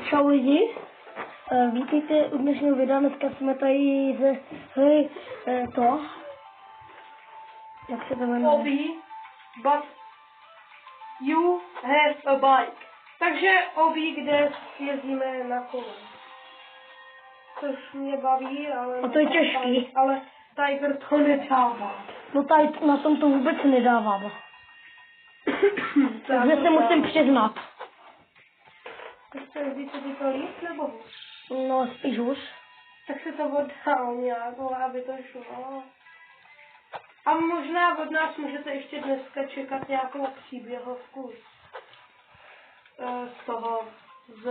Čau lidi, vítejte u dnešního videa, dneska jsme tady ze hry jak se to jmenuje? Obi, but you have a bike. Takže Obi, kde jezdíme na kole. Což mě baví, ale... A to je těžký. Ale Tiger to nedává. No tady na tom to vůbec nedává. Takže se musím přiznat. Chceš říct, co by to líp, nebo? No spíš už. Tak se to oddál nějak, aby to šlo. A možná od nás můžete ještě dneska čekat nějakou příběhovku z toho, z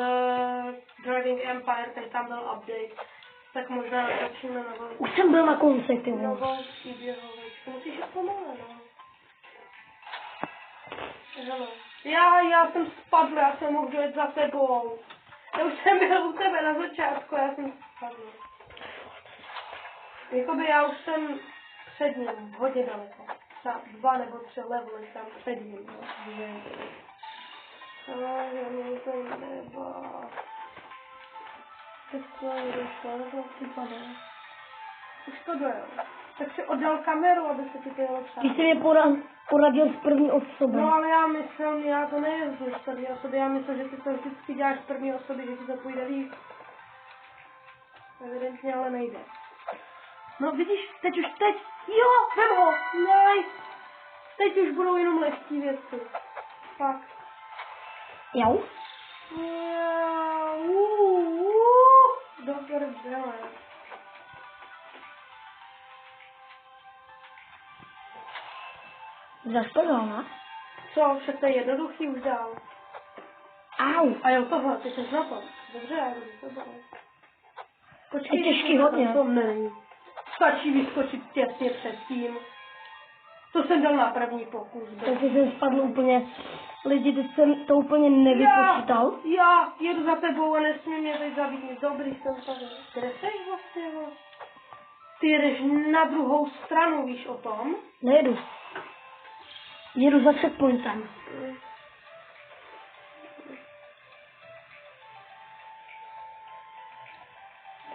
Driving Empire, teď tam byl update. Tak možná natočíme novou. Už jsem byl na konci, ty vole. Novou příběhovečku. Musíš jít pomalu, no. Hele. Já jsem spadl, já jsem mohl dojet za tebou. Já už jsem byl u tebe na začátku, já jsem spadl. Jakoby já už jsem před ním, hodně daleko. Třeba 2 nebo 3 levely tam před ním. Já jsem neba. Tak to je došlo, nebo připadá. Už to dojel. Tak si oddal kameru, aby se ti to jelo přát. Ty jsi mě poradil z první osoby. No ale já to nejezdu z první osoby, já myslím, že ty to vždycky děláš z první osoby, že ti to půjde líp. Evidentně ale nejde. No vidíš, teď, jo, vem ho, nice. Teď už budou jenom lehký věci. Fakt. Jau. Do prdele. Zaškodil, ne? Co, však to je jednoduchý už dál. Au. A jo, tohle, ty jsi na tom. Dobře, já jdu, to bylo. Je těžký hodně. To není. Stačí vyskočit těsně předtím. To jsem dal na první pokus. Takže jsem spadl úplně, lidi, teď jsem to úplně nevypočítal. Já jedu za tebou a nesmím mě teď zabít nic. Dobrý jsem tady. Kde jsi vlastně? Ty jedeš na druhou stranu, víš o tom? Nejedu. Jedu za checkpointem.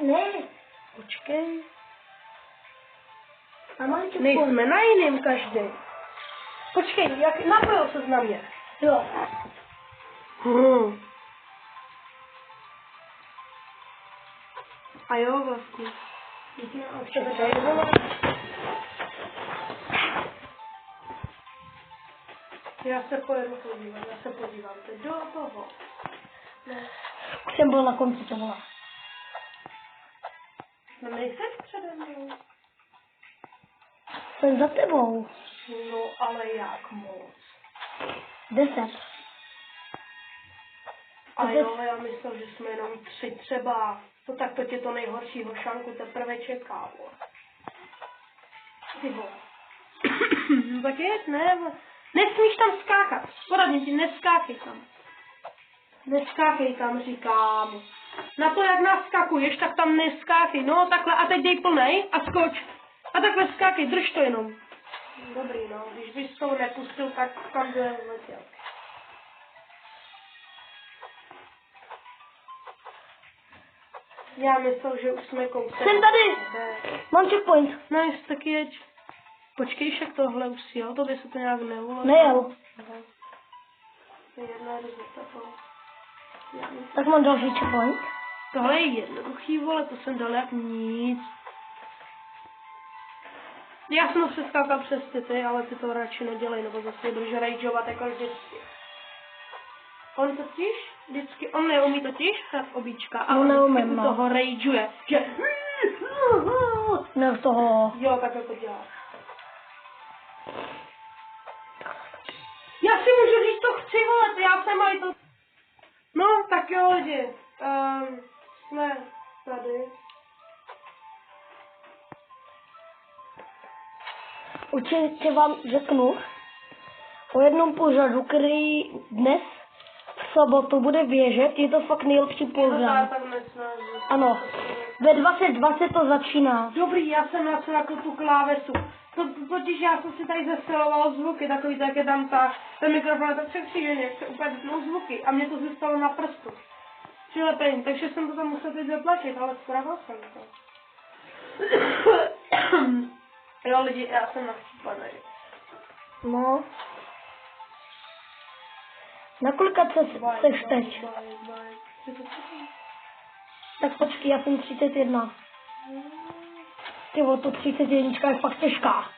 Ne, počkej. A malý checkpoint. Nejsme na jiném každý. Počkej, jak napojil se na mě. Jo. A jo, vlastně. Já se pojedu podívat, teď do toho. No. Už jsem byl na konci toho. No nejseš přede mnou. Jsem za tebou. No, ale jak moc. 10. A jo, já myslel, že jsme jenom 3 třeba. No tak to tě to nejhoršího šanku teprve čeká. Ty vole. Tak je, ne, nesmíš tam skákat. Poradím ti, neskákej tam. Neskákej tam, říkám. Na to, jak naskakuješ, tak tam neskákej. No, takhle, a teď dej plnej a skoč. A takhle skákej, drž to jenom. Dobrý, no, když bys to nepustil, tak kam by letěl. Já myslel, že už jsme kousek. Jsem tady! Mám checkpoint. No, jest taky jeď. Počkej, však tohle už si jel, to by se to nějak neulo. Nejel. To je jedna rezultato. Tak mám další checkpoint. Tohle je jednoduchý, vole, to jsem dal jak nic. Já jsem ho přeskákal přes ty, ale ty to radši nedělej, nebo zase budeš rageovat jako vždycky. On totiž, vždycky, on neumí totiž hrát obíčka, a on vždycky u toho rageuje, že... Ne toho... Jo, takhle to dělá. Já si můžu říct, to chci, vole, já jsem aj to... No, tak jo, lidi. Jsme tady. Určitě vám řeknu o jednom pořadu, který dnes v sobotu bude běžet. Je to fakt nejlepší pořad. Ano, ve 20:20 to začíná. Dobrý, já jsem jako tu klávesu. Totiž já jsem si tady zesiloval zvuky, takový tak je tam ten mikrofon, tak překříženě, úplně vypnul zvuky a mě to zůstalo na prstu. přilepení, takže jsem to tam musel teď zaplatit, ale spravil jsem to. Jo lidi, já jsem nachřípanej. No. Na kolika seš teď? Tak počkej, já jsem 31. Ty vole, to 31 je fakt těžká.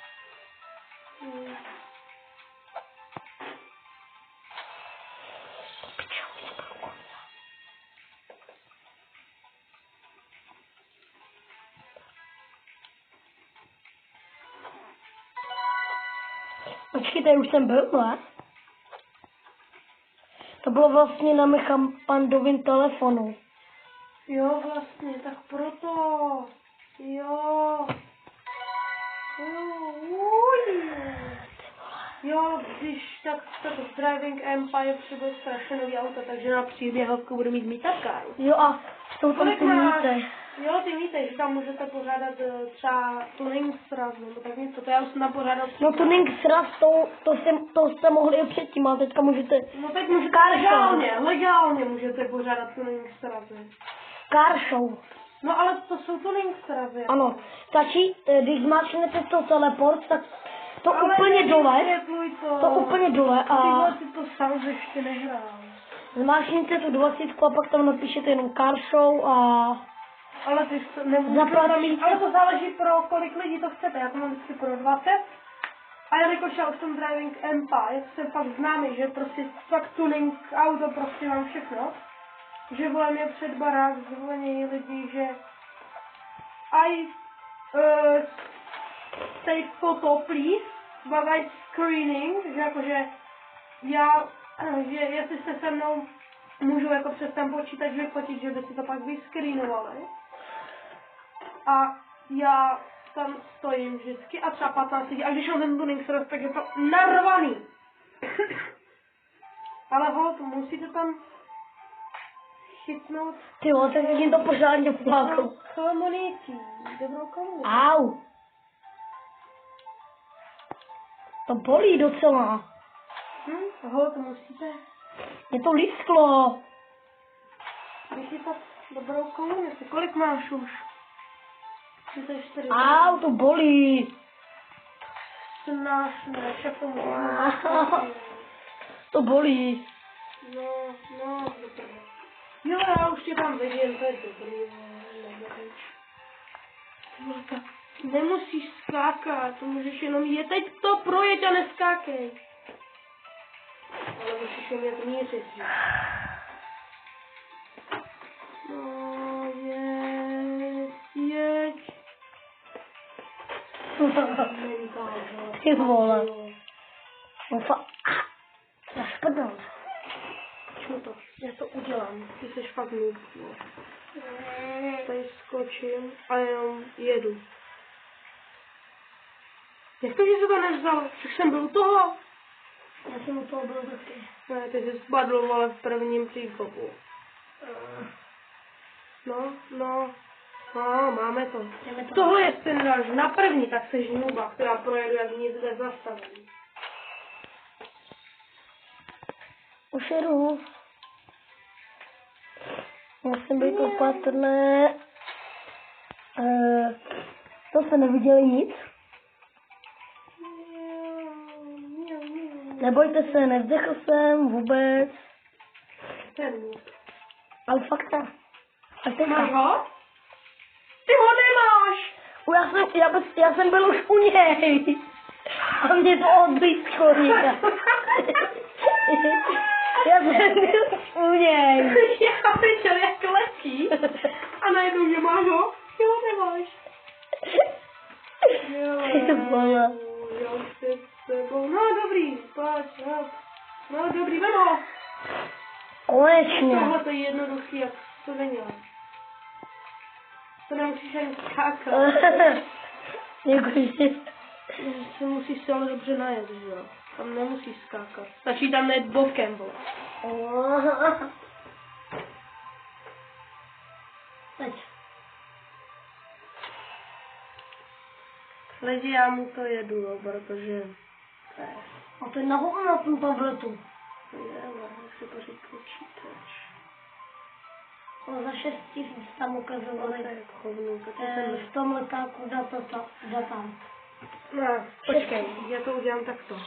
Počkej, tady už jsem byl, ne? To bylo vlastně na mém pandovém telefonu. Jo, vlastně, tak proto. Jo. Jo, když tak v Driving Empire přibyl strašně nový auto, takže na příběhovku budu mít mítačka. Jo a jsou tam ty míty. Jo, ty míty, že tam můžete pořádat třeba tuning sraz, nebo tak něco, to já už jsem tam pořádal. No tuning sraz, to jste mohli i předtím, ale teďka můžete... No teď můžete legálně můžete pořádat tuning srazy. Car show. No ale to jsou tuning srazy. Ano, stačí, když zmáčknete to teleport, tak to ale úplně dole, to úplně dole a... Tyhle ty to sám ještě nehrál. Zmáčkněte tu 20 a pak tam napíšete jenom car show a... Ale ty nemůžete, ale to záleží pro kolik lidí to chcete, já to mám vždycky pro 20. A jelikož já už jsem Driving Empire, jsem fakt známý, že prostě fakt tuning auto prostě mám všechno. Že volám je před barák, zvolenějí lidi, že take photo please, but I screening, že jakože já, že jestli jste se mnou můžu jako přes ten počítač vyfotit, že by si to pak vyscreenovali. A já tam stojím vždycky a třeba 15 lidí, a když mám ten tuning sraz, tak je to narvaný. Ale holt, musíte tam chytnout. Ty jo, tak jim to pořádně pláknu. Komunití, dobrou komunitu. Au. To bolí docela. Holt, musíte. Mě to lísklo. Vychytat dobrou komunitu. Kolik máš už? 34. Au, to bolí. Snášné, však to můžu. To bolí. No, dobré. Jo, já už tě tam vidím, to je dobrý. Tak nemusíš skákat, to můžeš jenom je teď to projeď a neskákej. Ale musíš umět mířit, že? No, jeď. Ty vole. Zašprdal. Počmu to, já to udělám, ty jsi fakt noob. Tady skočím a jenom jedu. Jak to, že se to nevzalo? Však jsem byl u toho. Já jsem u toho byl taky. Ne, ty jsi spadl, ale v prvním příkopu. No, máme to. Tohle je scénář na první, tak seš nooba, která projedu jak nic nezastaví. Už jedu. Musím být opatrné. To se neviděli nic. Nebojte se, nevzdechl jsem vůbec. Ale fakt ne. Máš ho? Ty ho nemáš! Já jsem byl už u něj. A mě to odblízko někde. Já jsem byl u něj. Já viděl, jak letí. A najednou mě máš ho? Ty ho nemáš. Jo, před sebou. No dobrý, pojď. No dobrý, vem ho. Konečně. Tohle to je jednoduchý, jak to není. To nemusíš ani skákat. Děkuji. Se musíš se ale dobře najet, že jo? Tam nemusíš skákat. Stačí tam nejet bokem, vole. Teď. Lidi, já mu to jedu, jo, protože... A to je nahoru na tom tabletu. To je, ale jak se pořád počítač. Za 6 000 tam ukazovali v tom letáku data. No, počkej, já to udělám takto.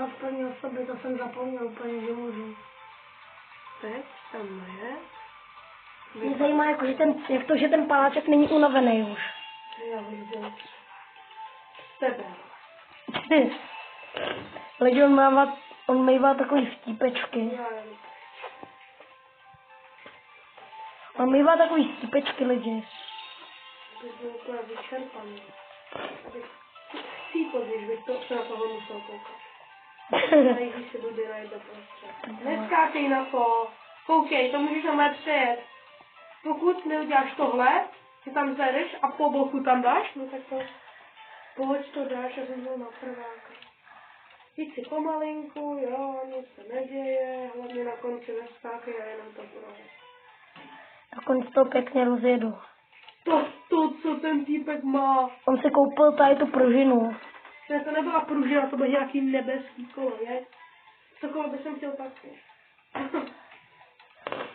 Aspoň osoby, to jsem zapomněl úplně, že můžu. Teď tam je. Mě zajímá, jako, že ten paláček není unavený už. Já vidím. Tebe. Lidi, on mývá takový vtípečky. On mývá takový vtípečky, lidi. Ty jsi úplně vyčerpaný. Chcípl, když bych to na toho musel koukat. Když se blbě najde prostřed. Neskákej na to. Koukej, to můžeš na přejet. Pokud neuděláš tohle, že tam zajdeš a po boku tam dáš, no tak to pojď to dáš a jsem byl na prváka. Jít si pomalinku, jo, nic se neděje, hlavně na konci neskákej a jenom to bude. Na konci to pěkně rozjedu. To, co ten týpek má. On si koupil tady tu pružinu. Ne, to nebyla pružina, to byl nějaký nebeský kolo, je? Co kolo bych chtěl taky.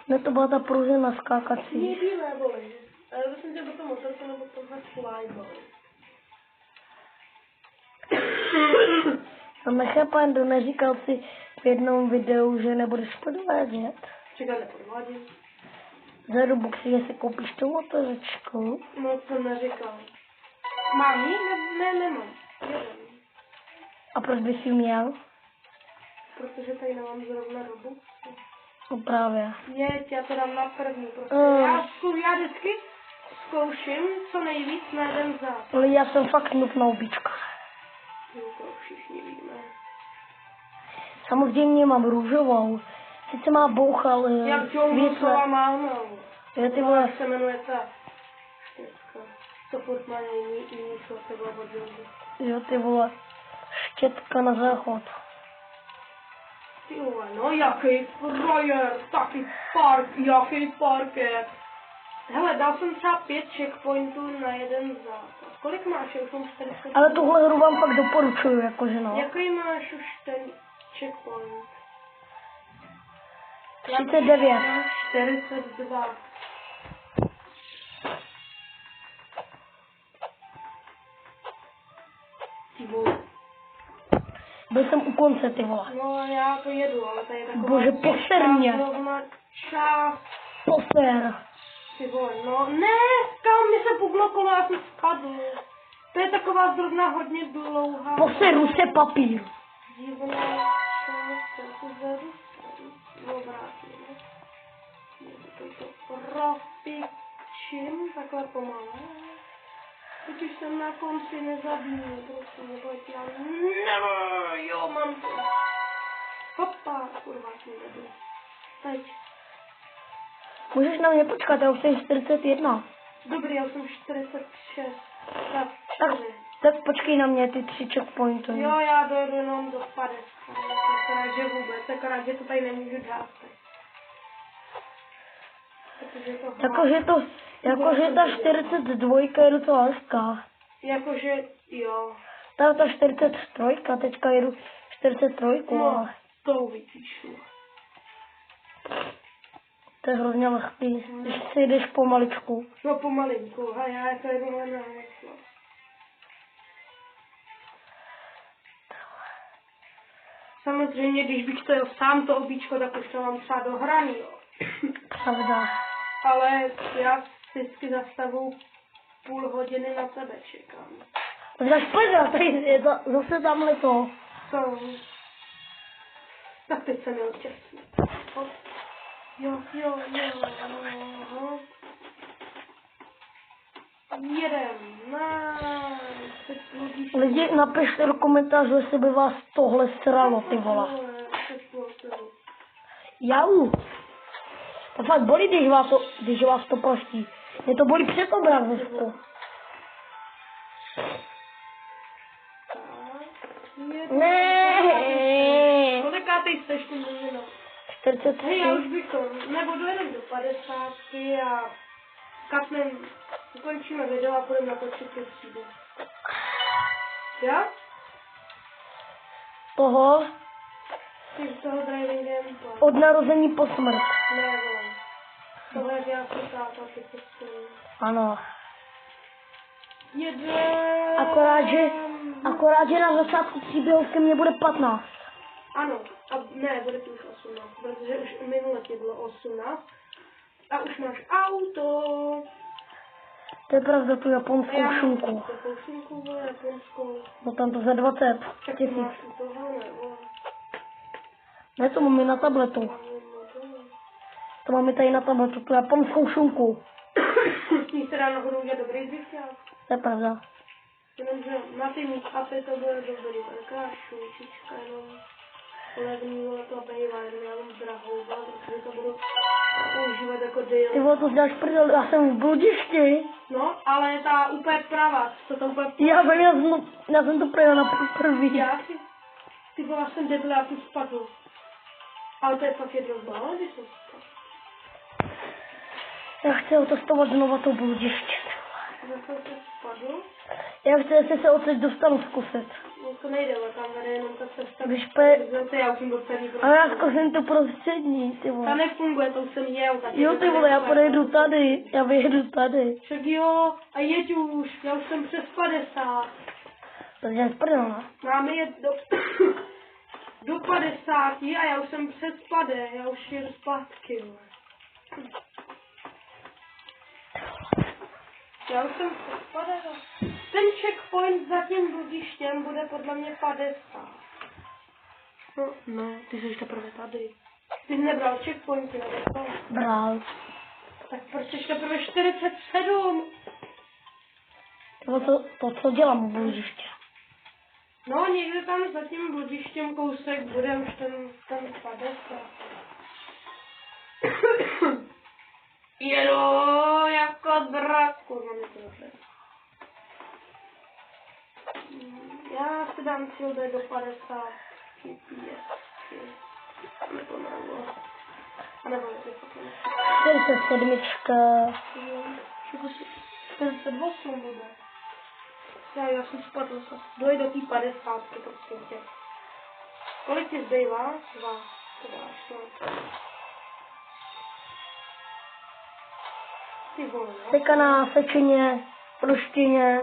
No to byla ta pružina skákací. Je bílé, vole. Ale to jsem chtěl do toho motorku nebo tohle slideball. A nechápám, kdo neříkal si v jednom videu, že nebudeš podvádět. Čekat, nepodvádím. Za Robuxy, že si koupíš tu motorečku. No, to neříkal. Mám ji? Ne, nemám. Jeden. A proč bys ji měl? Protože tady nemám zrovna Robuxy. No právě. Jeď, já to dám na první, prostě. Já vždycky zkouším co nejvíc na jeden zápas. Ale já jsem fakt noob na običkách. No, to všichni víme. Samozřejmě mám růžovou. Sice má bouchal Jak Jonesova mámou. Jo, ty vole. Jak se jmenuje ta štětka. To furt má jiný svatého od Jonesy. Jo, ty vole. Štětka na záchod. Ty vole, no jaký frajer, taky jaký parket. Hele, dal jsem třeba 5 checkpointů na jeden zápas. Kolik máš? Já už mám 40. Ale tuhle hru vám fakt doporučuju, jakože no. Jaký máš už ten checkpoint? 39. 42. Ty vole. Byl jsem u konce, ty vole. No já to jedu, ale to je taková... Bože, poser mě. Čas. Poser. Ty vole, no ne, kam mi se puglo kolo, já jsem spadl. To je taková zrovna hodně dlouhá. Poseru se papír. Divná část, já to zadu. Obrátíme. To rozpičím takhle pomalu. Teď už jsem na konci nezabíjel, prostě pojď já. Jo, mám to. Hopa, kurva, jsem nebyl. Teď. Můžeš na mě počkat, já už jsem 41. Dobrý, já jsem 46. Tak počkej na mě, ty 3 checkpointy. Jo, já dojdu jenom do 50. Akorát, že vůbec, akorát, že to tady nemůžu dát. Jakože ta 42 je docela hezká. Jakože, jo. Ta 43, teďka jedu 43, No, ale to vypíšu. to je hrozně lehký, když si jdeš pomaličku. No pomalinku, a já to jedu jen na heslo. Samozřejmě, když bych to jel sám to obíčko, tak už to mám třeba dohraný, jo. Pravda. Ale já vždycky zastavu půl hodiny na tebe čekám. Zase pozor, tady je zase tamhle to. Co? Tak teď jsem měl těsně. Jo. Jedem. Lidi, napište do komentářů, jestli by vás tohle sralo, ty vole. Jau. To fakt bolí, když vás to prostí. Mě to bolí před obrazovkou. Ne. Kolikátej jsteš tu mluvinu? 43. Hej, já už bych to, nebo dojedem do 50 a kapnem, ukončíme video a půjdeme natočit ty třídy. Jo? Toho? Ty z toho driving gameplay. Od narození po smrt. Ne, vole. Tohle je nějaký táta, ty prostě. Ano. Jeden. Akorát, že na začátku příběhu ke mně bude 15. Ano, a ne, bude to už 18, protože už minule ti bylo 18. A už máš auto. To je pravda, tu japonskou šunku. Jakou šunku, vole, japonskou. No tam to za 20 Tak tisíc. máš u toho, ne, vole. Ne, to máme na tabletu. To máme tady na tabletu, tu japonskou šunku. S ní se dá nahoru udělat dobrý drifták. To je pravda. Jenomže na ty mít-upy to bude dobrý, taková šunčička jenom. Levný, vole, to bývá, jenom já mám drahou, protože to budu používat jako daily. Ty vole, to děláš prdel, já jsem v bludišti. No, ale ta úplně pravá, co to úplně... Já jsem to projel na první. Já si... Ty vole, já jsem debil, já tu spadl. Ale to je fakt jedno zbále, když jsem spadl. Já chci otestovat znova to bludiště. Zase jsem spadl. Já chci, jestli se odsaď dostanu zkusit. No to nejde, ale tam vede jenom ta cesta. Když já už jsem byl celý prostě. ale já zkusím to prostřední, ty Ta vole. nefunguje, to už jsem jel. Jo, ty vole, já pojedu tady, já vyjedu tady. Však jo, a jeď už, já už jsem přes 50. To je prdel, ne? Máme jet do 50 a já už jsem přes 50, já už jedu zpátky, vole. Já už jsem přes 50. Ten checkpoint za tím bludištěm bude podle mě 50. No, ty jsi teprve tady. Ty jsi nebral checkpointy, nebo? Bral. Tak proč jsi teprve 47? To, co dělám v bludiště. No, někde tam za tím bludištěm kousek bude už ten 50. Jedu jako drak. Kurva, mi to dobře. Já si dám cíl do 50. Nebo nebo. A nebo je to 47. 48 bude. Já jsem spadl zase. Dojde do té 50 prostě. Kolik ti zbývá? 2. To dáš, no. Ty vole, no. Teďka na Sečeně, Ruštině.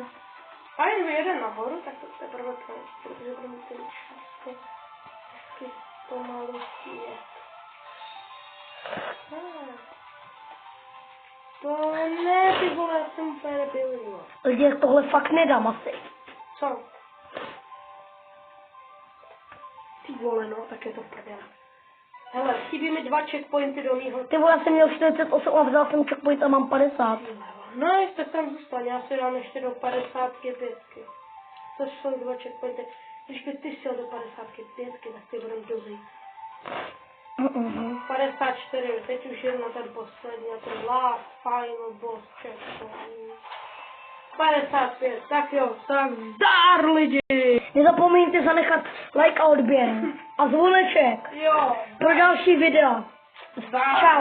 A jen vyjede nahoru, tak to teprve konec, protože to musím často hezky pomalu jet. To ne, ty vole, já jsem úplně debilní. Lidi, tohle fakt nedám asi. Co? Ty vole, no, tak je to prdel. Hele, chybí mi 2 checkpointy do mýho. Ty vole, já jsem měl 48 a vzal jsem checkpoint a mám 50. No, tak tam zůstaň, já si dám ještě do 55. To jsou 2 checkpointy. Když by ty šel do 55, tak ty budem dozít. 54, teď už je na ten poslední, a ten last final boss checkpoint. 55, tak jo, tak zdar lidi! Nezapomeňte zanechat like a odběr. A zvoneček. Jo. Pro další videa. Zdar. Čau.